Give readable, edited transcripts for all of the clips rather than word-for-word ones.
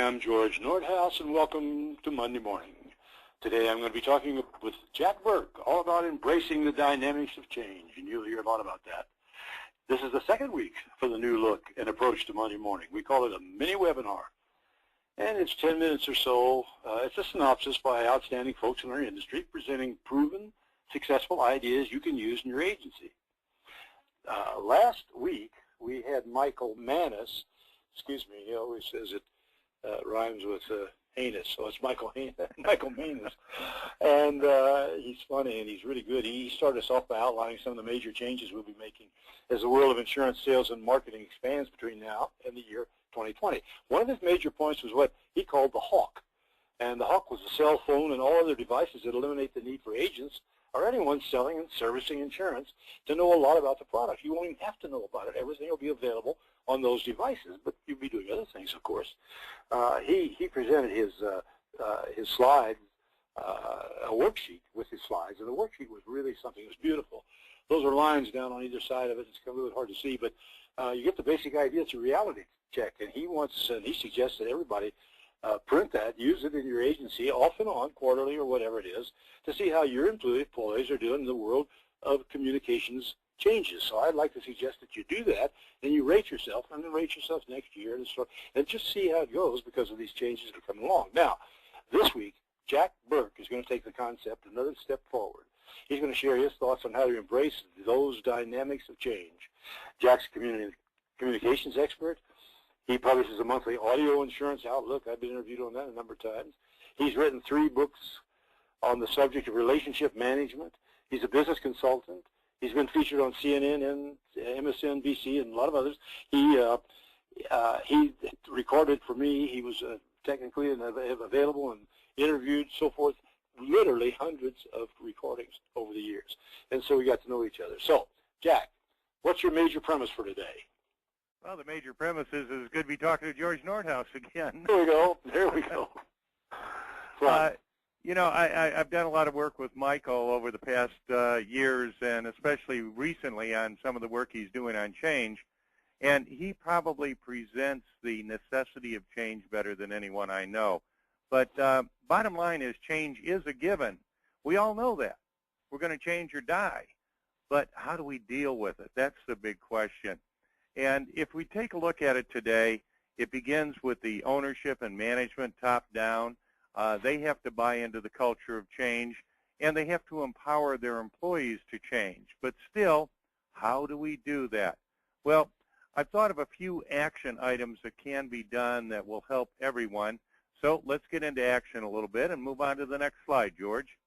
am George Nordhaus, and welcome to Monday Morning. Today I'm going to be talking with Jack Burke all about embracing the dynamics of change, and you'll hear a lot about that. This is the second week for the new look and approach to Monday Morning. We call it a mini webinar, and it's 10 minutes or so. It's a synopsis by outstanding folks in our industry presenting proven, successful ideas you can use in your agency. Last week we had Michael Manis. Excuse me, he always says it rhymes with heinous, so it's Michael Manis. And he's funny and he's really good. He started us off by outlining some of the major changes we'll be making as the world of insurance sales and marketing expands between now and the year 2020. One of his major points was what he called the hawk. And the hawk was the cell phone and all other devices that eliminate the need for agents or anyone selling and servicing insurance to know a lot about the product. You won't even have to know about it. Everything will be available on those devices, but you'll be doing other things, of course. He presented his slides, a worksheet with his slides, and the worksheet was really something. It was beautiful. Those are lines down on either side of it. It's a little hard to see, but you get the basic idea. It's a reality check, and he suggests that everybody print that, use it in your agency off and on, quarterly or whatever it is, to see how your employees are doing in the world of communications changes. So I'd like to suggest that you do that, and you rate yourself, and then rate yourself next year, and just see how it goes because of these changes that are coming along. Now, this week, Jack Burke is going to take the concept another step forward. He's going to share his thoughts on how to embrace those dynamics of change. Jack's a communications expert. He publishes a monthly audio insurance outlook. I've been interviewed on that a number of times. He's written 3 books on the subject of relationship management. He's a business consultant. He's been featured on CNN and MSNBC and a lot of others. He recorded for me. He was technically available and interviewed, so forth, literally hundreds of recordings over the years. And so we got to know each other. So, Jack, what's your major premise for today? Well, the major premise is it's good to be talking to George Nordhaus again. There we go. There we go. You know, I've done a lot of work with Michael over the past years, and especially recently on some of the work he's doing on change. And he probably presents the necessity of change better than anyone I know. But bottom line is change is a given. We all know that. We're going to change or die. But how do we deal with it? That's the big question. And if we take a look at it today, it begins with the ownership and management top down. They have to buy into the culture of change, and they have to empower their employees to change. But still, how do we do that? Well, I've thought of a few action items that can be done that will help everyone. So let's get into action a little bit and move on to the next slide, George.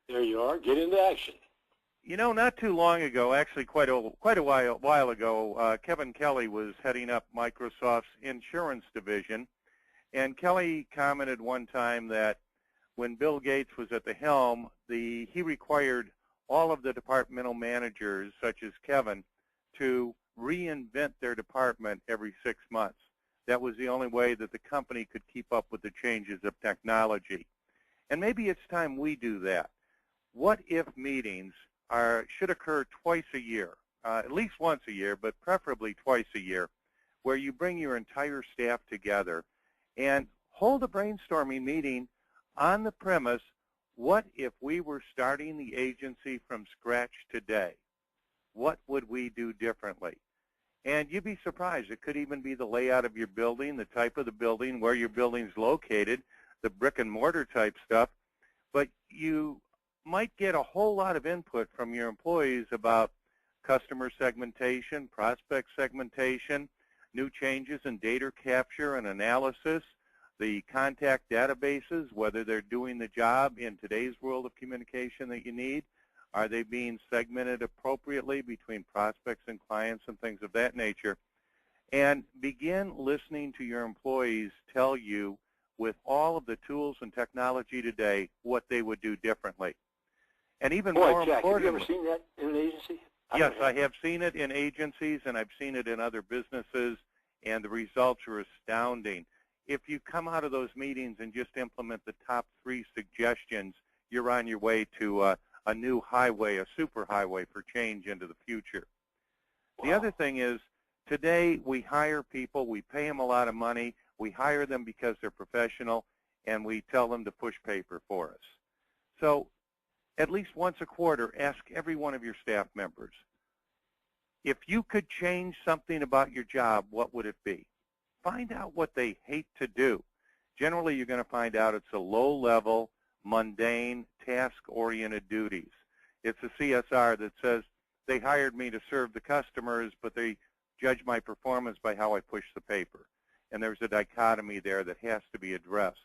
There you are. Get into action. You know, not too long ago, actually quite a while ago, Kevin Kelly was heading up Microsoft's insurance division. And Kelly commented one time that when Bill Gates was at the helm, he required all of the departmental managers, such as Kevin, to reinvent their department every 6 months. That was the only way that the company could keep up with the changes of technology. And maybe it's time we do that. What if meetings should occur twice a year, at least once a year, but preferably twice a year, where you bring your entire staff together and hold a brainstorming meeting on the premise, what if we were starting the agency from scratch today? What would we do differently? And you'd be surprised. It could even be the layout of your building, the type of the building, where your building's located, the brick and mortar type stuff. But you might get a whole lot of input from your employees about customer segmentation, prospect segmentation, new changes in data capture and analysis, the contact databases, whether they're doing the job in today's world of communication that you need. Are they being segmented appropriately between prospects and clients and things of that nature? And begin listening to your employees tell you, with all of the tools and technology today, what they would do differently. And even more Jack, importantly, have you ever seen that in an agency? Yes, I have seen it in agencies, and I've seen it in other businesses, and the results are astounding. If you come out of those meetings and just implement the top 3 suggestions, you're on your way to a new highway, a super highway for change into the future. Wow. The other thing is, today we hire people, we pay them a lot of money, We hire them because they're professional, and we tell them to push paper for us. So at least once a quarter, ask every one of your staff members, if you could change something about your job, what would it be? Find out what they hate to do. Generally, you're going to find out it's a low-level, mundane, task-oriented duties. It's a CSR that says they hired me to serve the customers, but they judge my performance by how I push the paper. And there's a dichotomy there that has to be addressed.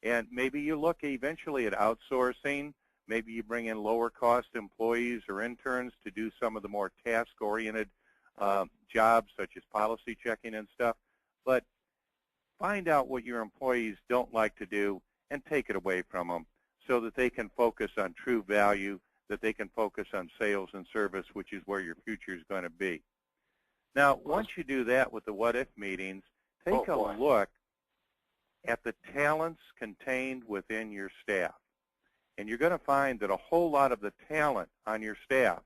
And maybe you look eventually at outsourcing. Maybe you bring in lower-cost employees or interns to do some of the more task-oriented jobs, such as policy checking and stuff. But find out what your employees don't like to do and take it away from them so that they can focus on true value, that they can focus on sales and service, which is where your future is going to be. Now, once you do that with the what-if meetings, take a look at the talents contained within your staff. And you're going to find that a whole lot of the talent on your staff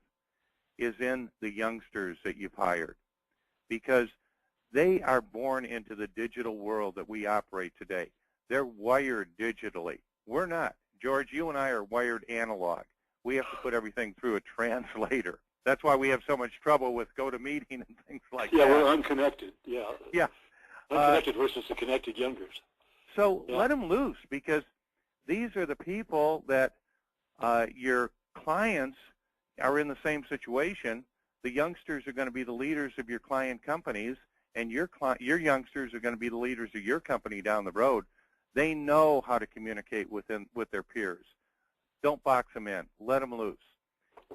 is in the youngsters that you've hired, because they are born into the digital world that we operate today. They're wired digitally. We're not. George, you and I are wired analog. We have to put everything through a translator. That's why we have so much trouble with GoToMeeting and things like that. Yeah, we're unconnected. Yeah. Yeah. Unconnected versus the connected youngers. So let them loose, because these are the people that your clients are in the same situation. The youngsters are going to be the leaders of your client companies, and your youngsters are going to be the leaders of your company down the road. They know how to communicate with their peers. Don't box them in. Let them loose.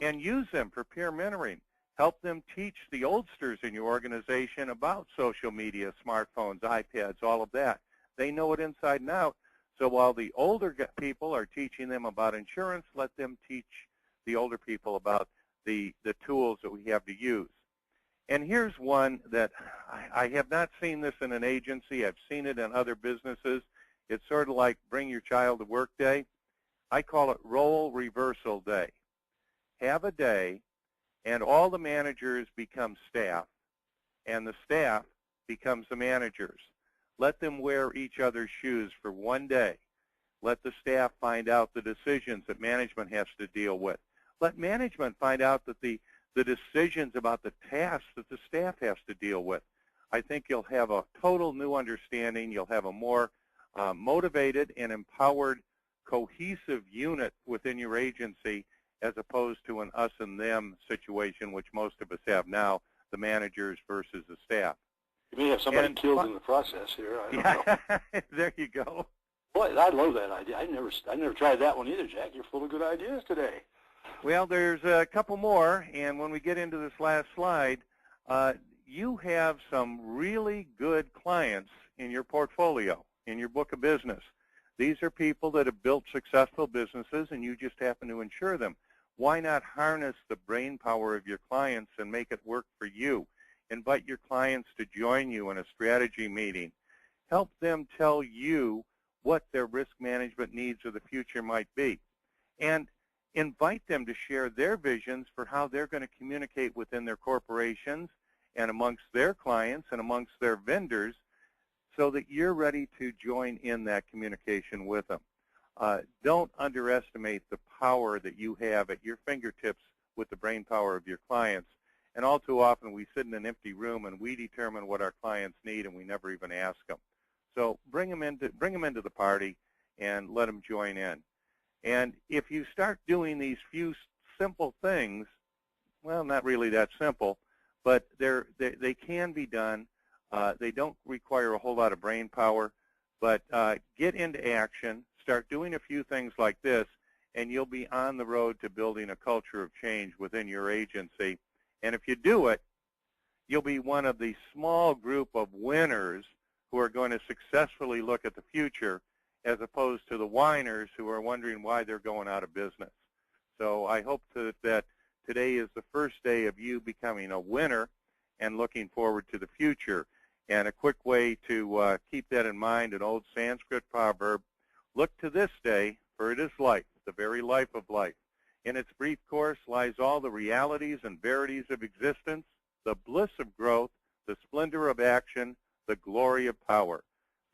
And use them for peer mentoring. Help them teach the oldsters in your organization about social media, smartphones, iPads, all of that. They know it inside and out. So while the older people are teaching them about insurance, let them teach the older people about the tools that we have to use. And here's one that I have not seen this in an agency. I've seen it in other businesses. It's sort of like bring your child to work day. I call it role reversal day. Have a day, and all the managers become staff, and the staff becomes the managers. Let them wear each other's shoes for one day. Let the staff find out the decisions that management has to deal with. Let management find out that the decisions about the tasks that the staff has to deal with. I think you'll have a total new understanding. You'll have a more motivated and empowered, cohesive unit within your agency, as opposed to an us and them situation, which most of us have now, the managers versus the staff. You may have somebody killed in the process here. I don't know. There you go. Boy, I love that idea. I never tried that one either, Jack. You're full of good ideas today. Well, there's a couple more, and when we get into this last slide, you have some really good clients in your portfolio, in your book of business. These are people that have built successful businesses, and you just happen to insure them. Why not harness the brain power of your clients and make it work for you? Invite your clients to join you in a strategy meeting. Help them tell you what their risk management needs of the future might be. And invite them to share their visions for how they're going to communicate within their corporations and amongst their clients and amongst their vendors, so that you're ready to join in that communication with them. Don't underestimate the power that you have at your fingertips with the brain power of your clients. And all too often we sit in an empty room and we determine what our clients need, and we never even ask them. So bring them into the party and let them join in. And if you start doing these few simple things, well, not really that simple, but they can be done. They don't require a whole lot of brain power, but get into action, start doing a few things like this, and you'll be on the road to building a culture of change within your agency. And if you do it, you'll be one of the small group of winners who are going to successfully look at the future, as opposed to the whiners who are wondering why they're going out of business. So I hope that today is the first day of you becoming a winner and looking forward to the future. And a quick way to keep that in mind, an old Sanskrit proverb, look to this day, for it is life, the very life of life. In its brief course lies all the realities and verities of existence, the bliss of growth, the splendor of action, the glory of power.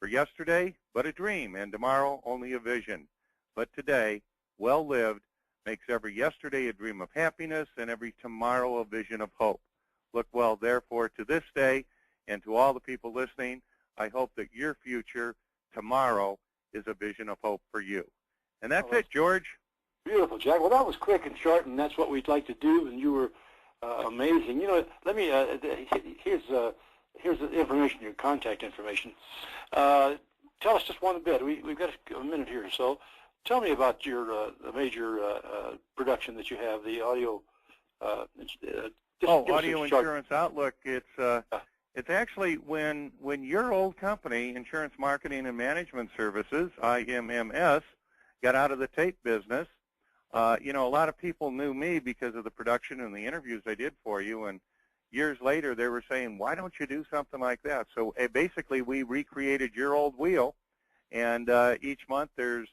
For yesterday, but a dream, and tomorrow only a vision. But today, well lived, makes every yesterday a dream of happiness and every tomorrow a vision of hope. Look well, therefore, to this day, and to all the people listening, I hope that your future tomorrow is a vision of hope for you. And that's it, George. Beautiful, Jack. Well, that was quick and short, and that's what we'd like to do, and you were amazing. You know, let me, here's the information, your contact information. Tell us just one bit. We've got a minute here, so tell me about your the major production that you have, the audio. Audio Insurance Outlook. It's actually when your old company, Insurance Marketing and Management Services, IMMS, got out of the tape business. You know, a lot of people knew me because of the production and the interviews I did for you, and years later they were saying, why don't you do something like that? So basically we recreated your old wheel, and each month there's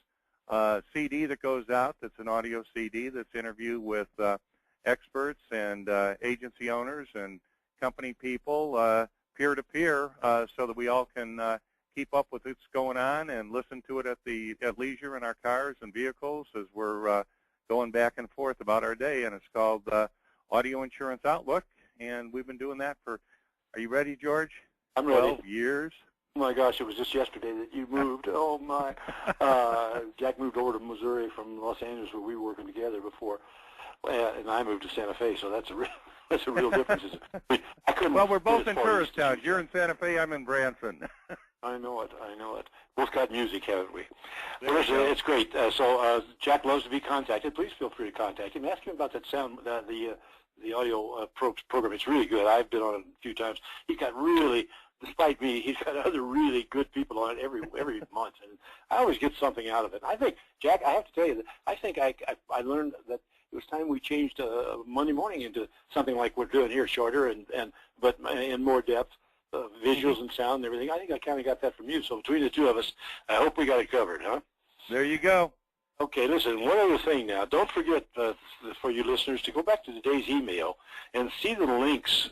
a CD that goes out that's an audio CD that's interview with experts and agency owners and company people, peer-to-peer, so that we all can keep up with what's going on and listen to it at leisure in our cars and vehicles as we're going back and forth about our day. And it's called Audio Insurance Outlook, and we've been doing that for, are you ready, George? I'm ready. 12 years. Oh my gosh, it was just yesterday that you moved. Oh my. Jack moved over to Missouri from Los Angeles, where we were working together before, and I moved to Santa Fe, so that's a real difference. Well, we're both in tourist towns. You're in Santa Fe, I'm in Branson. I know it. Both got music, haven't we? Well, listen, it's great. So Jack loves to be contacted. Please feel free to contact him. Ask him about that sound, the audio program. It's really good. I've been on it a few times. He's got really, despite me, he's got other really good people on it every month, and I always get something out of it. I think, Jack, I have to tell you that I think I learned that it was time we changed Monday morning into something like we're doing here, shorter but in more depth. Visuals and sound and everything. I think I kind of got that from you. So between the two of us, I hope we got it covered, huh? There you go. Okay, listen, one other thing now. Don't forget, for you listeners, to go back to today's email and see the links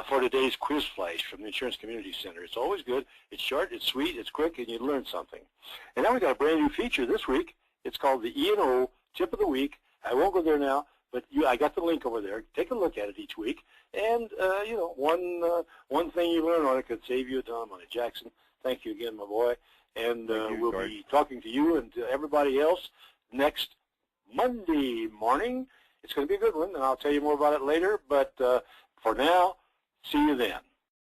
for today's quiz flash from the Insurance Community Center. It's always good. It's short, it's sweet, it's quick, and you learn something. And now we got a brand new feature this week. It's called the E&O Tip of the Week. I won't go there now, but I got the link over there. Take a look at it each week. And, you know, one thing you learn on it could save you a ton of money. Jackson, thank you again, my boy. And we'll be talking to you and to everybody else next Monday morning. It's going to be a good one, and I'll tell you more about it later. But for now, see you then.